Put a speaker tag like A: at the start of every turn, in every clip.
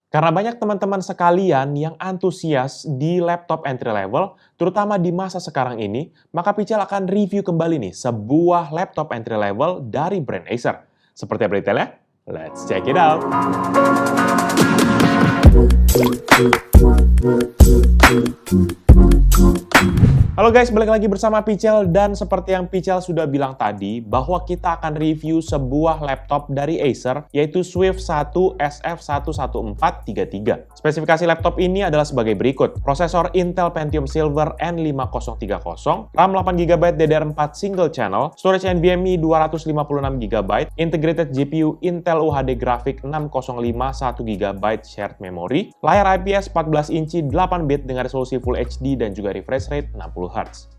A: Karena banyak teman-teman sekalian yang antusias di laptop entry level, terutama di masa sekarang ini, maka Pichel akan review kembali nih sebuah laptop entry level dari brand Acer. Seperti apa detailnya? Let's check it out! Halo guys, balik lagi bersama Pichel, dan seperti yang Pichel sudah bilang tadi, bahwa kita akan review sebuah laptop dari Acer, yaitu Swift 1 SF11433. Spesifikasi laptop ini adalah sebagai berikut: prosesor Intel Pentium Silver N5030, RAM 8GB DDR4 single channel, storage NVMe 256GB, integrated GPU Intel UHD Graphic 605 1GB shared memory, layar IPS 14 inci 8 bit dengan resolusi Full HD dan juga refresh rate 60 Hz.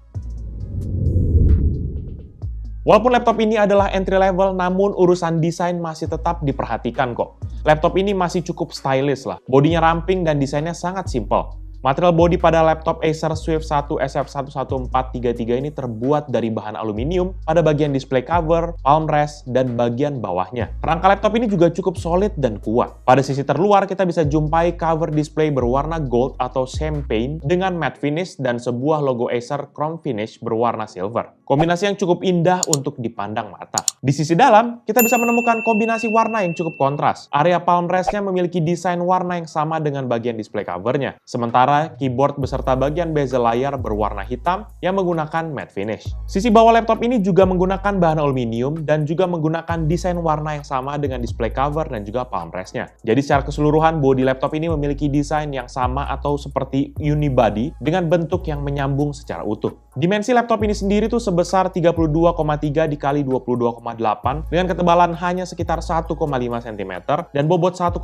A: Walaupun laptop ini adalah entry level, namun urusan desain masih tetap diperhatikan kok. Laptop ini masih cukup stylish lah. Bodinya ramping dan desainnya sangat simple. Material bodi pada laptop Acer Swift 1 SF11433 ini terbuat dari bahan aluminium pada bagian display cover, palm rest, dan bagian bawahnya. Rangka laptop ini juga cukup solid dan kuat. Pada sisi terluar kita bisa jumpai cover display berwarna gold atau champagne dengan matte finish dan sebuah logo Acer chrome finish berwarna silver. Kombinasi yang cukup indah untuk dipandang mata. Di sisi dalam, kita bisa menemukan kombinasi warna yang cukup kontras. Area palm rest-nya memiliki desain warna yang sama dengan bagian display cover-nya. Sementara keyboard beserta bagian bezel layar berwarna hitam yang menggunakan matte finish. Sisi bawah laptop ini juga menggunakan bahan aluminium dan juga menggunakan desain warna yang sama dengan display cover dan juga palm rest-nya. Jadi secara keseluruhan, bodi laptop ini memiliki desain yang sama atau seperti unibody dengan bentuk yang menyambung secara utuh. Dimensi laptop ini sendiri tuh sebesar 32,3 dikali 22,8 dengan ketebalan hanya sekitar 1,5 cm dan bobot 1,4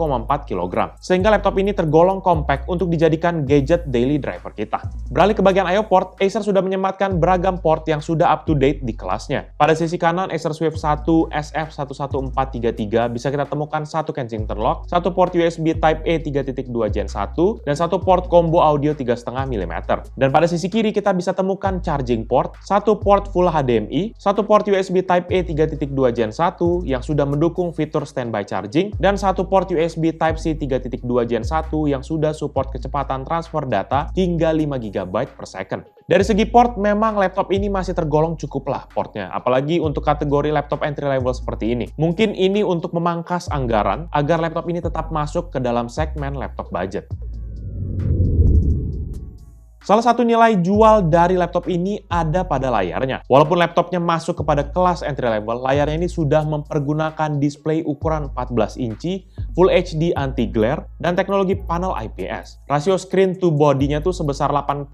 A: kg. Sehingga laptop ini tergolong compact untuk dijadikan gadget daily driver kita. Beralih ke bagian I/O port, Acer sudah menyematkan beragam port yang sudah up to date di kelasnya. Pada sisi kanan Acer Swift 1 SF11433 bisa kita temukan satu Kensington lock, satu port USB Type A 3.2 Gen 1, dan satu port combo audio 3,5 mm. Dan pada sisi kiri kita bisa temukan charging port, satu port Full HDMI, satu port USB Type A 3.2 Gen 1 yang sudah mendukung fitur standby charging, dan satu port USB Type C 3.2 Gen 1 yang sudah support kecepatan transfer data hingga 5 GB per second. Dari segi port, memang laptop ini masih tergolong cukuplah portnya, apalagi untuk kategori laptop entry level seperti ini. Mungkin ini untuk memangkas anggaran agar laptop ini tetap masuk ke dalam segmen laptop budget. Salah satu nilai jual dari laptop ini ada pada layarnya. Walaupun laptopnya masuk kepada kelas entry level, layarnya ini sudah mempergunakan display ukuran 14 inci, Full HD anti-glare, dan teknologi panel IPS. Rasio screen to body-nya tuh sebesar 83%,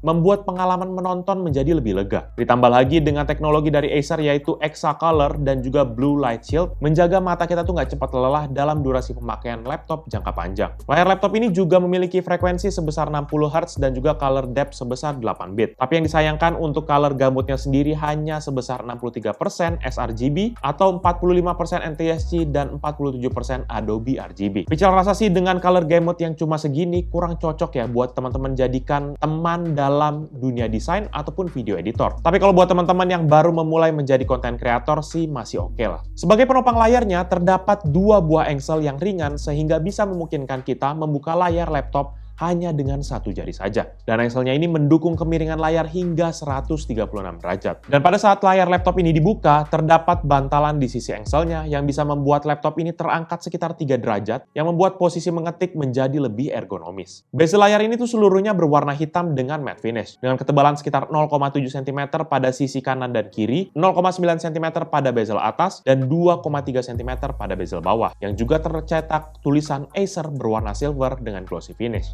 A: membuat pengalaman menonton menjadi lebih lega. Ditambah lagi dengan teknologi dari Acer yaitu Exa-Color dan juga Blue Light Shield, menjaga mata kita tuh nggak cepat lelah dalam durasi pemakaian laptop jangka panjang. Layar laptop ini juga memiliki frekuensi sebesar 60 Hz dan juga color depth sebesar 8 bit. Tapi yang disayangkan untuk color gambutnya sendiri hanya sebesar 63% sRGB atau 45% NTSC dan 47% Adobe RGB. Pichel rasa sih dengan color gamut yang cuma segini kurang cocok ya buat teman-teman jadikan teman dalam dunia desain ataupun video editor. Tapi kalau buat teman-teman yang baru memulai menjadi content creator sih masih oke lah. Sebagai penopang layarnya terdapat dua buah engsel yang ringan sehingga bisa memungkinkan kita membuka layar laptop hanya dengan satu jari saja. Dan engselnya ini mendukung kemiringan layar hingga 136 derajat. Dan pada saat layar laptop ini dibuka, terdapat bantalan di sisi engselnya yang bisa membuat laptop ini terangkat sekitar 3 derajat, yang membuat posisi mengetik menjadi lebih ergonomis. Bezel layar ini tuh seluruhnya berwarna hitam dengan matte finish, dengan ketebalan sekitar 0,7 cm pada sisi kanan dan kiri, 0,9 cm pada bezel atas, dan 2,3 cm pada bezel bawah, yang juga tercetak tulisan Acer berwarna silver dengan glossy finish.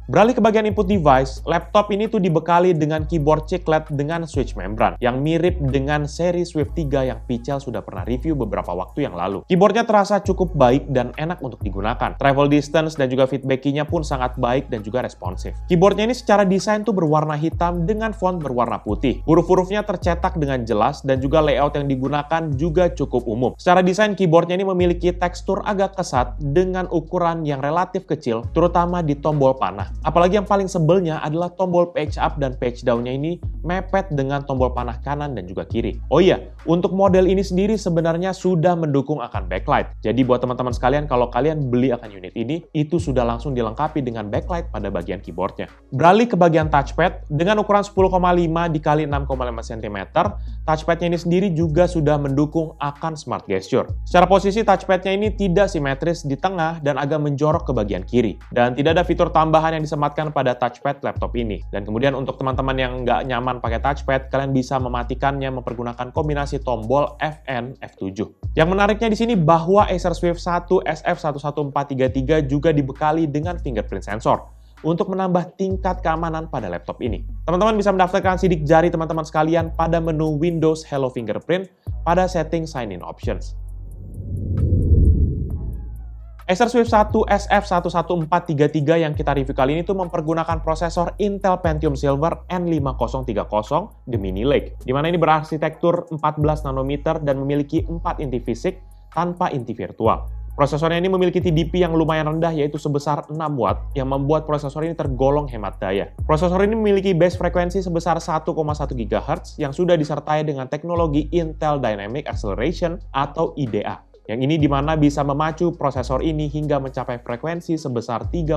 A: Beralih ke bagian input device, laptop ini tuh dibekali dengan keyboard chiclet dengan switch membran yang mirip dengan seri Swift 3 yang Pichel sudah pernah review beberapa waktu yang lalu. Keyboardnya terasa cukup baik dan enak untuk digunakan. Travel distance dan juga feedback key-nya pun sangat baik dan juga responsif. Keyboardnya ini secara desain tuh berwarna hitam dengan font berwarna putih. Huruf-hurufnya tercetak dengan jelas dan juga layout yang digunakan juga cukup umum. Secara desain keyboardnya ini memiliki tekstur agak kesat dengan ukuran yang relatif kecil, terutama di tombol panah. Apalagi yang paling sebelnya adalah tombol page up dan page down-nya ini mepet dengan tombol panah kanan dan juga kiri. Oh iya, untuk model ini sendiri sebenarnya sudah mendukung akan backlight. Jadi buat teman-teman sekalian, kalau kalian beli akan unit ini, itu sudah langsung dilengkapi dengan backlight pada bagian keyboardnya. Beralih ke bagian touchpad, dengan ukuran 10,5 x 6,5 cm, touchpadnya ini sendiri juga sudah mendukung akan smart gesture. Secara posisi touchpadnya ini tidak simetris di tengah dan agak menjorok ke bagian kiri. Dan tidak ada fitur tambahan yang disematkan pada touchpad laptop ini. Dan kemudian untuk teman-teman yang nggak nyaman pakai touchpad, kalian bisa mematikannya mempergunakan kombinasi tombol Fn, F7. Yang menariknya di sini bahwa Acer Swift 1 SF11433 juga dibekali dengan fingerprint sensor untuk menambah tingkat keamanan pada laptop ini. Teman-teman bisa mendaftarkan sidik jari teman-teman sekalian pada menu Windows Hello Fingerprint pada setting Sign In Options. Acer Swift 1 SF11433 yang kita review kali ini tuh mempergunakan prosesor Intel Pentium Silver N5030 The Mini Lake, di mana ini berarsitektur 14 nanometer dan memiliki 4 inti fisik tanpa inti virtual. Prosesornya ini memiliki TDP yang lumayan rendah, yaitu sebesar 6 watt, yang membuat prosesor ini tergolong hemat daya. Prosesor ini memiliki base frekuensi sebesar 1,1 GHz yang sudah disertai dengan teknologi Intel Dynamic Acceleration atau IDA. Yang ini dimana bisa memacu prosesor ini hingga mencapai frekuensi sebesar 3,1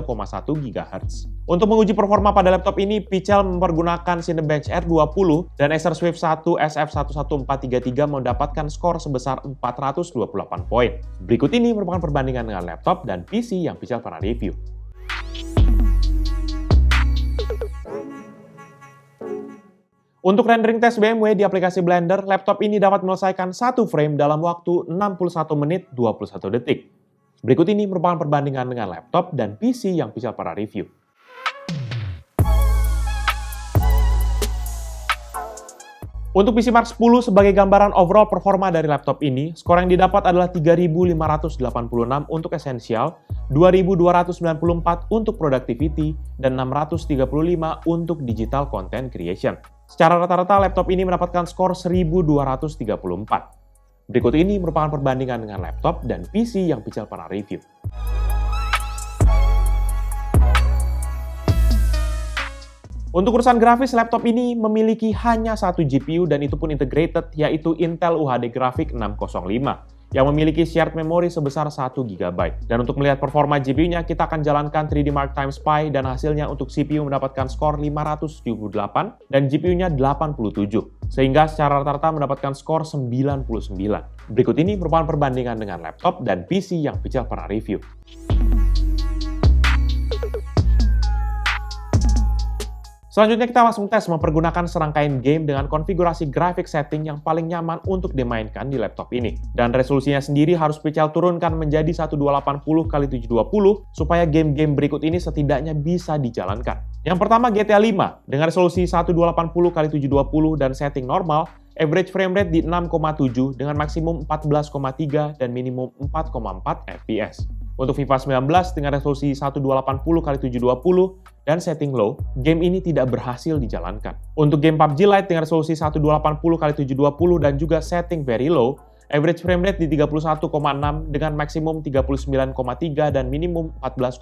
A: GHz. Untuk menguji performa pada laptop ini, Pichel mempergunakan Cinebench R20 dan Acer Swift 1 SF11433 mendapatkan skor sebesar 428 poin. Berikut ini merupakan perbandingan dengan laptop dan PC yang Pichel pernah review. Untuk rendering tes BMW di aplikasi Blender, laptop ini dapat menyelesaikan satu frame dalam waktu 61 menit 21 detik. Berikut ini merupakan perbandingan dengan laptop dan PC yang Pichel pernah review. Untuk PC Mark 10 sebagai gambaran overall performa dari laptop ini, skor yang didapat adalah 3.586 untuk Essential, 2.294 untuk Productivity, dan 635 untuk Digital Content Creation. Secara rata-rata, laptop ini mendapatkan skor 1.234. Berikut ini merupakan perbandingan dengan laptop dan PC yang Pichel pernah review. Untuk urusan grafis, laptop ini memiliki hanya satu GPU dan itu pun integrated, yaitu Intel UHD Graphics 605. Yang memiliki shared memory sebesar 1 GB. Dan untuk melihat performa GPU-nya, kita akan jalankan 3D Mark x Pi dan hasilnya untuk CPU mendapatkan skor 578 dan GPU-nya 87, sehingga secara rata-rata mendapatkan skor 99. Berikut ini merupakan perbandingan dengan laptop dan PC yang Pichel pernah review. Selanjutnya kita langsung tes mempergunakan serangkaian game dengan konfigurasi grafik setting yang paling nyaman untuk dimainkan di laptop ini. Dan resolusinya sendiri harus Pichel turunkan menjadi 1280x720 supaya game-game berikut ini setidaknya bisa dijalankan. Yang pertama GTA 5 dengan resolusi 1280x720 dan setting normal, average frame rate di 6,7 dengan maksimum 14,3 dan minimum 4,4 fps. Untuk FIFA 19 dengan resolusi 1280x720 dan setting low, game ini tidak berhasil dijalankan. Untuk game PUBG Lite dengan resolusi 1280x720 dan juga setting very low, average frame rate di 31,6 dengan maksimum 39,3 dan minimum 14,5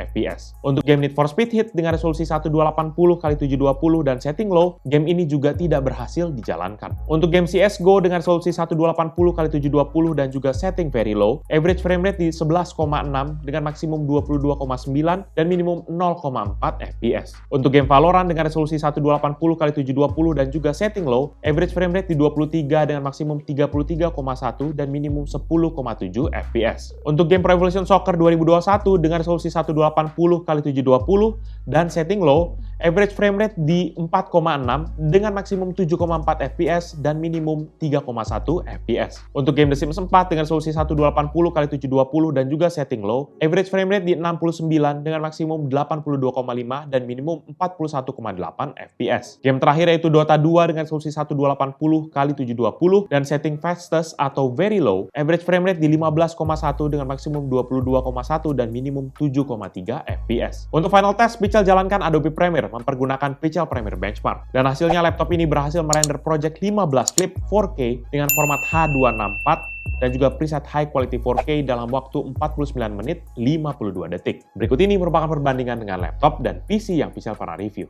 A: fps. Untuk game Need for Speed Heat dengan resolusi 1280x720 dan setting low, game ini juga tidak berhasil dijalankan. Untuk game CSGO dengan resolusi 1280x720 dan juga setting very low, average frame rate di 11,6 dengan maksimum 22,9 dan minimum 0,4 fps. Untuk game Valorant dengan resolusi 1280x720 dan juga setting low, average frame rate di 23 dengan maksimum 33,1 dan minimum 10,7 fps. Untuk game Pro Evolution Soccer 2021 dengan resolusi 1280x720 dan setting low, average frame rate di 4,6 dengan maksimum 7,4 fps dan minimum 3,1 fps. Untuk game The Sims 4 dengan resolusi 1280x720 dan juga setting low, average frame rate di 69 dengan maksimum 82,5 dan minimum 41,8 fps. Game terakhir yaitu Dota 2 dengan resolusi 1280x720 dan setting fastest atau very low, average frame rate di 15,1 dengan maksimum 22,1 dan minimum 7,3 fps. Untuk final test, Pichel jalankan Adobe Premiere mempergunakan Pichel Premiere Benchmark. Dan hasilnya laptop ini berhasil merender project 15 klip 4K dengan format H264 dan juga preset high quality 4K dalam waktu 49 menit 52 detik. Berikut ini merupakan perbandingan dengan laptop dan PC yang Pichel pernah review.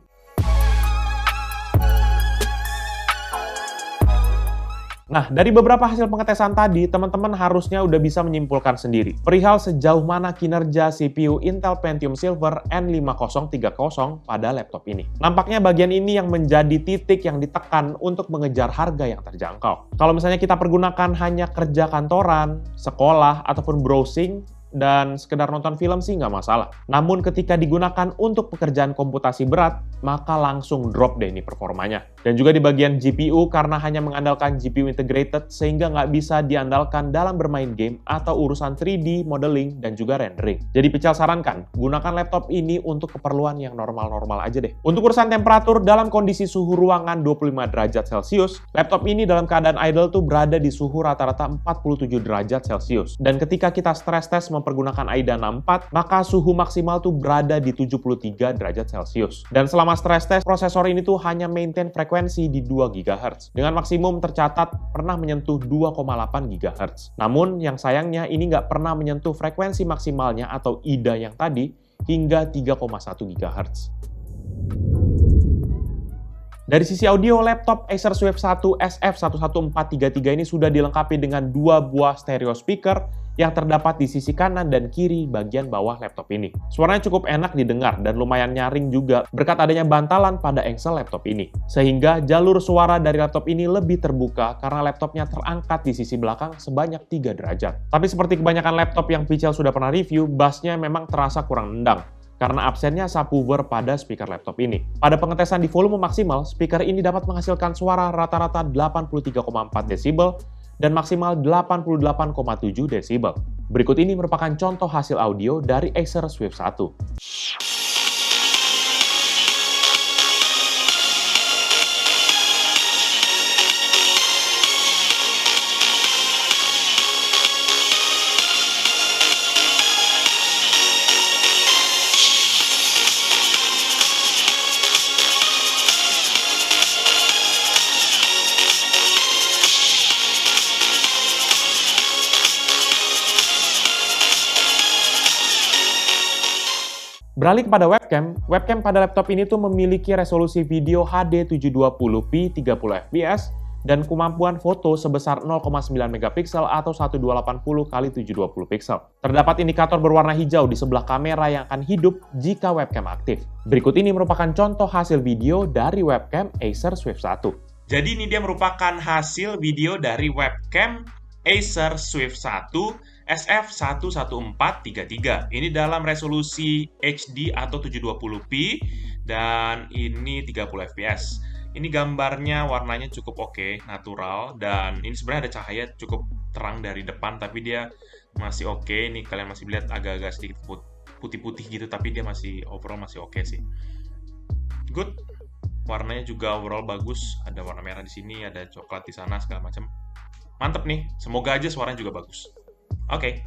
A: Nah, dari beberapa hasil pengetesan tadi, teman-teman harusnya udah bisa menyimpulkan sendiri perihal sejauh mana kinerja CPU Intel Pentium Silver N5030 pada laptop ini. Nampaknya bagian ini yang menjadi titik yang ditekan untuk mengejar harga yang terjangkau. Kalau misalnya kita pergunakan hanya kerja kantoran, sekolah, ataupun browsing, dan sekedar nonton film sih nggak masalah. Namun ketika digunakan untuk pekerjaan komputasi berat, maka langsung drop deh ini performanya. Dan juga di bagian GPU, karena hanya mengandalkan GPU integrated, sehingga nggak bisa diandalkan dalam bermain game atau urusan 3D, modeling, dan juga rendering. Jadi Pichel sarankan, gunakan laptop ini untuk keperluan yang normal-normal aja deh. Untuk urusan temperatur, dalam kondisi suhu ruangan 25 derajat Celcius, laptop ini dalam keadaan idle tuh berada di suhu rata-rata 47 derajat Celcius. Dan ketika kita stress test mempergunakan AIDA 64, maka suhu maksimal tuh berada di 73 derajat Celcius. Dan selama stress test, prosesor ini tuh hanya maintain frekuensi di 2 GHz. Dengan maksimum tercatat pernah menyentuh 2,8 GHz. Namun, yang sayangnya ini nggak pernah menyentuh frekuensi maksimalnya atau IDA yang tadi hingga 3,1 GHz. Dari sisi audio, laptop Acer Swift 1 SF11433 ini sudah dilengkapi dengan 2 buah stereo speaker yang terdapat di sisi kanan dan kiri bagian bawah laptop ini. Suaranya cukup enak didengar dan lumayan nyaring juga berkat adanya bantalan pada engsel laptop ini. Sehingga jalur suara dari laptop ini lebih terbuka karena laptopnya terangkat di sisi belakang sebanyak 3 derajat. Tapi seperti kebanyakan laptop yang Pichel sudah pernah review, bassnya memang terasa kurang nendang karena absennya subwoofer pada speaker laptop ini. Pada pengetesan di volume maksimal, speaker ini dapat menghasilkan suara rata-rata 83,4 desibel dan maksimal 88,7 desibel. Berikut ini merupakan contoh hasil audio dari Acer Swift 1. Beralih kepada webcam pada laptop ini tuh memiliki resolusi video HD 720p 30 fps dan kemampuan foto sebesar 0,9 megapiksel atau 1280 x 720 piksel. Terdapat indikator berwarna hijau di sebelah kamera yang akan hidup jika webcam aktif. Berikut ini merupakan contoh hasil video dari webcam Acer Swift 1. Jadi ini dia merupakan hasil video dari webcam Acer Swift 1 SF11433. Ini dalam resolusi HD atau 720p dan ini 30 fps. Ini gambarnya warnanya cukup oke, natural, dan ini sebenarnya ada cahaya cukup terang dari depan tapi dia masih oke. Ini kalian masih lihat agak-agak sedikit putih-putih gitu tapi dia masih overall masih oke sih. Good. Warnanya juga overall bagus. Ada warna merah di sini, ada coklat di sana segala macam. Mantep nih. Semoga aja suaranya juga bagus. Oke.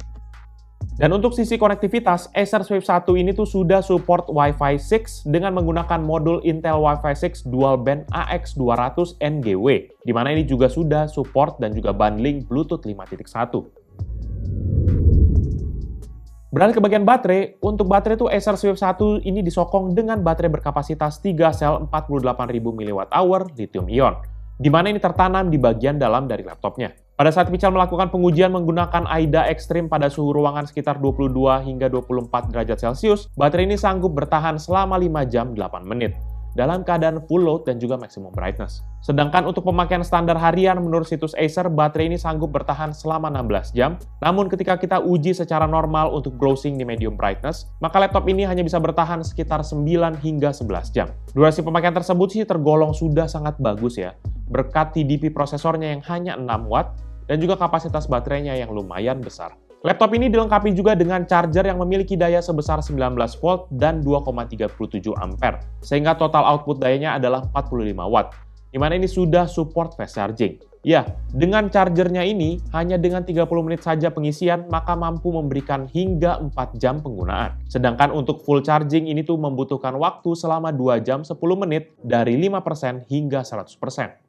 A: Dan untuk sisi konektivitas, Acer Swift 1 ini tuh sudah support Wi-Fi 6 dengan menggunakan modul Intel Wi-Fi 6 Dual Band AX200 NGW, di mana ini juga sudah support dan juga bundling Bluetooth 5.1. Beralih ke bagian baterai, untuk baterai tuh Acer Swift 1 ini disokong dengan baterai berkapasitas 3 sel 48.000 mAh lithium-ion, di mana ini tertanam di bagian dalam dari laptopnya. Pada saat Pichel melakukan pengujian menggunakan AIDA ekstrim pada suhu ruangan sekitar 22 hingga 24 derajat Celcius, baterai ini sanggup bertahan selama 5 jam 8 menit dalam keadaan full load dan juga maximum brightness. Sedangkan untuk pemakaian standar harian menurut situs Acer, baterai ini sanggup bertahan selama 16 jam. Namun ketika kita uji secara normal untuk browsing di medium brightness, maka laptop ini hanya bisa bertahan sekitar 9 hingga 11 jam. Durasi pemakaian tersebut sih tergolong sudah sangat bagus ya, berkat TDP prosesornya yang hanya 6 watt dan juga kapasitas baterainya yang lumayan besar. Laptop ini dilengkapi juga dengan charger yang memiliki daya sebesar 19 volt dan 2,37 ampere, sehingga total output dayanya adalah 45 watt, di mana ini sudah support fast charging. Ya, dengan chargernya ini, hanya dengan 30 menit saja pengisian, maka mampu memberikan hingga 4 jam penggunaan. Sedangkan untuk full charging ini tuh membutuhkan waktu selama 2 jam 10 menit dari 5% hingga 100%.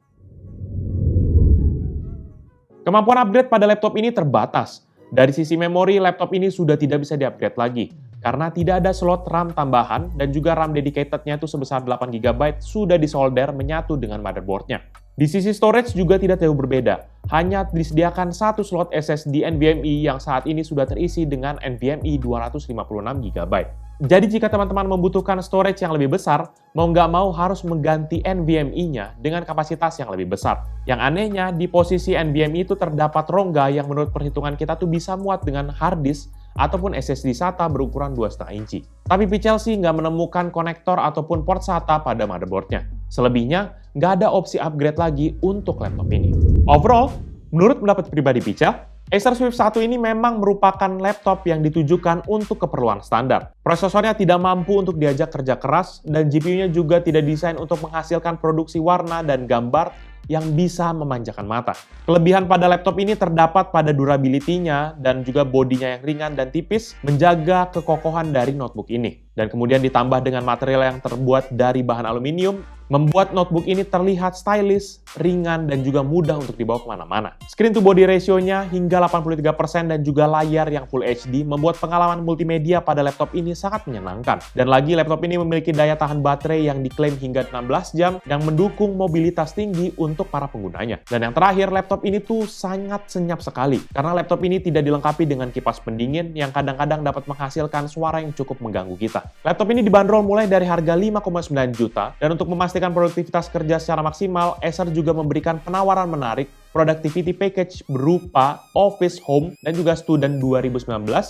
A: Kemampuan upgrade pada laptop ini terbatas. Dari sisi memori, laptop ini sudah tidak bisa di-upgrade lagi, karena tidak ada slot RAM tambahan dan juga RAM dedicated-nya itu sebesar 8GB sudah disolder menyatu dengan motherboard-nya. Di sisi storage juga tidak jauh berbeda, hanya disediakan satu slot SSD NVMe yang saat ini sudah terisi dengan NVMe 256GB. Jadi jika teman-teman membutuhkan storage yang lebih besar, mau nggak mau harus mengganti NVMe-nya dengan kapasitas yang lebih besar. Yang anehnya, di posisi NVMe itu terdapat rongga yang menurut perhitungan kita tuh bisa muat dengan hard disk ataupun SSD SATA berukuran 2,5 inci. Tapi Picel nggak menemukan konektor ataupun port SATA pada motherboard-nya. Selebihnya, nggak ada opsi upgrade lagi untuk laptop ini. Overall, menurut pendapat pribadi Picel, Acer Swift 1 ini memang merupakan laptop yang ditujukan untuk keperluan standar. Prosesornya tidak mampu untuk diajak kerja keras, dan GPU-nya juga tidak desain untuk menghasilkan produksi warna dan gambar yang bisa memanjakan mata. Kelebihan pada laptop ini terdapat pada durability-nya dan juga bodinya yang ringan dan tipis, menjaga kekokohan dari notebook ini. Dan kemudian ditambah dengan material yang terbuat dari bahan aluminium, membuat notebook ini terlihat stylish, ringan, dan juga mudah untuk dibawa kemana-mana. Screen to body ratio-nya hingga 83% dan juga layar yang Full HD membuat pengalaman multimedia pada laptop ini sangat menyenangkan. Dan lagi laptop ini memiliki daya tahan baterai yang diklaim hingga 16 jam yang mendukung mobilitas tinggi untuk para penggunanya. Dan yang terakhir, laptop ini tuh sangat senyap sekali karena laptop ini tidak dilengkapi dengan kipas pendingin yang kadang-kadang dapat menghasilkan suara yang cukup mengganggu kita. Laptop ini dibanderol mulai dari harga 5,9 juta dan untuk memastikan produktivitas kerja secara maksimal, Acer juga memberikan penawaran menarik productivity package berupa Office Home dan juga Student 2019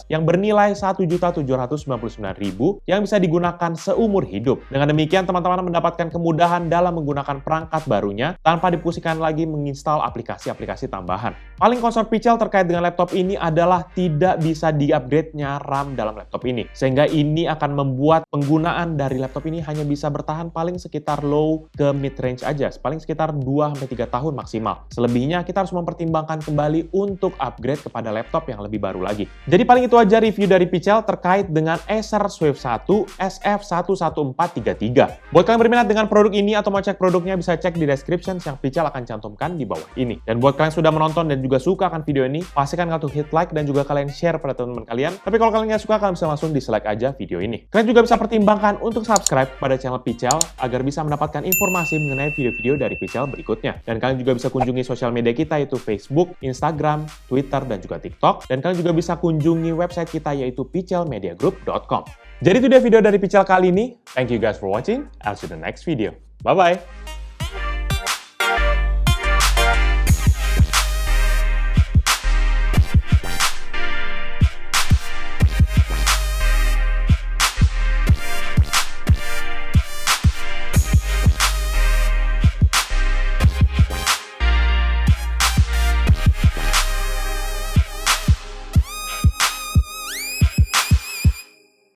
A: yang bernilai Rp1.799.000 yang bisa digunakan seumur hidup. Dengan demikian, teman-teman mendapatkan kemudahan dalam menggunakan perangkat barunya tanpa dipusingkan lagi menginstal aplikasi-aplikasi tambahan. Paling concern Picel terkait dengan laptop ini adalah tidak bisa di-upgrade-nya RAM dalam laptop ini, sehingga ini akan membuat penggunaan dari laptop ini hanya bisa bertahan paling sekitar low ke mid-range aja, paling sekitar 2-3 tahun maksimal. Selebihnya kita harus mempertimbangkan kembali untuk upgrade kepada laptop yang lebih baru lagi. Jadi paling itu aja review dari Picel terkait dengan Acer Swift 1 SF11433. Buat kalian berminat dengan produk ini atau mau cek produknya, bisa cek di description yang Picel akan cantumkan di bawah ini. Dan buat kalian sudah menonton dan juga suka akan video ini, pastikan kalian hit like dan juga kalian share pada teman-teman kalian. Tapi kalau kalian nggak suka, kalian bisa langsung dislike aja video ini. Kalian juga bisa pertimbangkan untuk subscribe pada channel Picel agar bisa mendapatkan informasi mengenai video-video dari Picel berikutnya. Dan kalian juga bisa kunjungi sosial media kita yaitu Facebook, Instagram, Twitter, dan juga TikTok. Dan kalian juga bisa kunjungi website kita yaitu picelmediagroup.com. Jadi itu dia video dari Picel kali ini. Thank you guys for watching. I'll see you in the next video. Bye-bye!